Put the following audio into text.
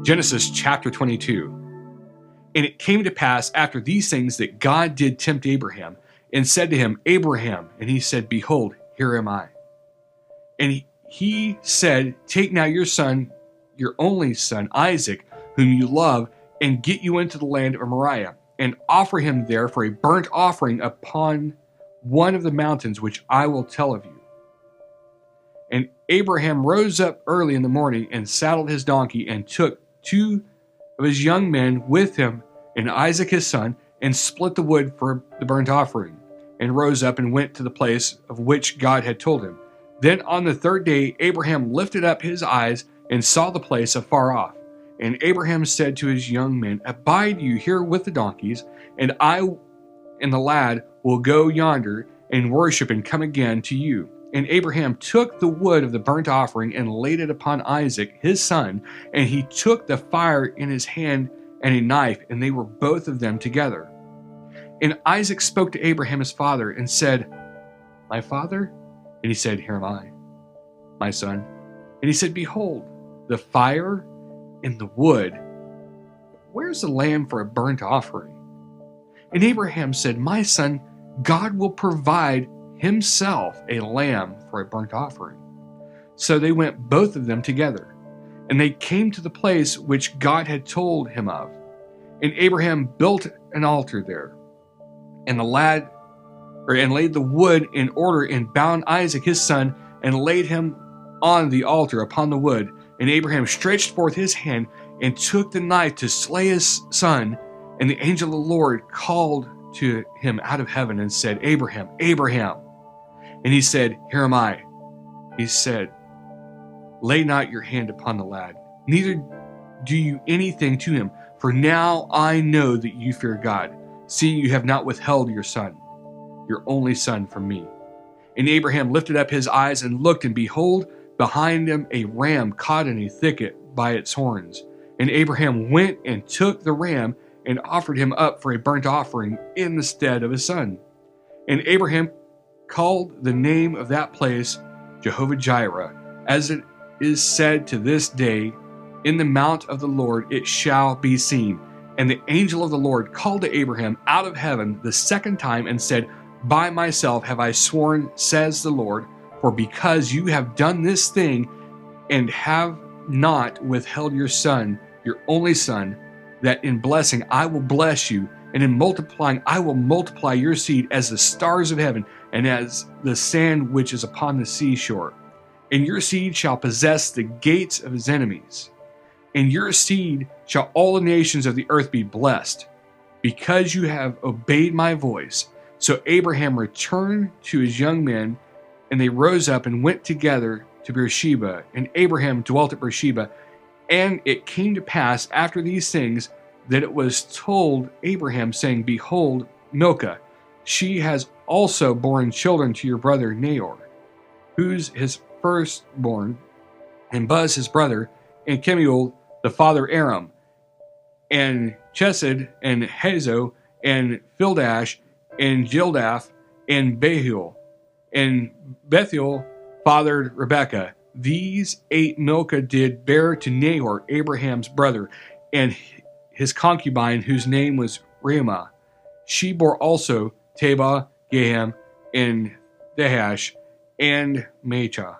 Genesis chapter 22. And it came to pass after these things that God did tempt Abraham, and said to him, Abraham. And he said, Behold, here am I. And he said, Take now your son, your only son, Isaac, whom you love, and get you into the land of Moriah, and offer him there for a burnt offering upon one of the mountains which I will tell of you. And Abraham rose up early in the morning, and saddled his donkey, and took 2 of his young men with him, and Isaac his son, and split the wood for the burnt offering, and rose up and went to the place of which God had told him. Then on the 3rd day Abraham lifted up his eyes, and saw the place afar off. And Abraham said to his young men, Abide you here with the donkeys, and I and the lad will go yonder, and worship, and come again to you. And Abraham took the wood of the burnt offering, and laid it upon Isaac his son, and he took the fire in his hand and a knife, and they were both of them together. And Isaac spoke to Abraham his father, and said, My father? And he said, Here am I, my son. And he said, Behold, the fire and the wood. Where's the lamb for a burnt offering? And Abraham said, My son, God will provide himself a lamb for a burnt offering. So they went both of them together, and they came to the place which God had told him of. And Abraham built an altar there, and laid the wood in order, and bound Isaac his son, and laid him on the altar upon the wood. And Abraham stretched forth his hand, and took the knife to slay his son. And the angel of the Lord called to him out of heaven, and said, Abraham, Abraham. And he said, Here am I. He said, Lay not your hand upon the lad, neither do you anything to him. For now I know that you fear God, seeing you have not withheld your son, your only son, from me. And Abraham lifted up his eyes and looked, and behold, behind him a ram caught in a thicket by its horns. And Abraham went and took the ram, and offered him up for a burnt offering in the stead of his son. And Abraham called the name of that place Jehovah-Jireh, as it is said to this day, In the mount of the Lord it shall be seen. And the angel of the Lord called to Abraham out of heaven the 2nd time, and said, By myself have I sworn, says the Lord, for because you have done this thing, and have not withheld your son, your only son, that in blessing I will bless you, and in multiplying I will multiply your seed as the stars of heaven, and as the sand which is upon the seashore. And your seed shall possess the gates of his enemies. In your seed shall all the nations of the earth be blessed, because you have obeyed my voice. So Abraham returned to his young men, and they rose up and went together to Beersheba. And Abraham dwelt at Beersheba. And it came to pass after these things that it was told Abraham, saying, Behold, Milcah, she has also borne children to your brother Nahor, who's his firstborn, and Buz his brother, and Kemuel the father Aram, and Chesed, and Hazo, and Pildash, and Jildaph, and Behuel. And Bethuel fathered Rebekah. These 8 Milcah did bear to Nahor, Abraham's brother, and his concubine, whose name was Reumah. She bore also Tebah, Gaham, and Dahash, and Maachah.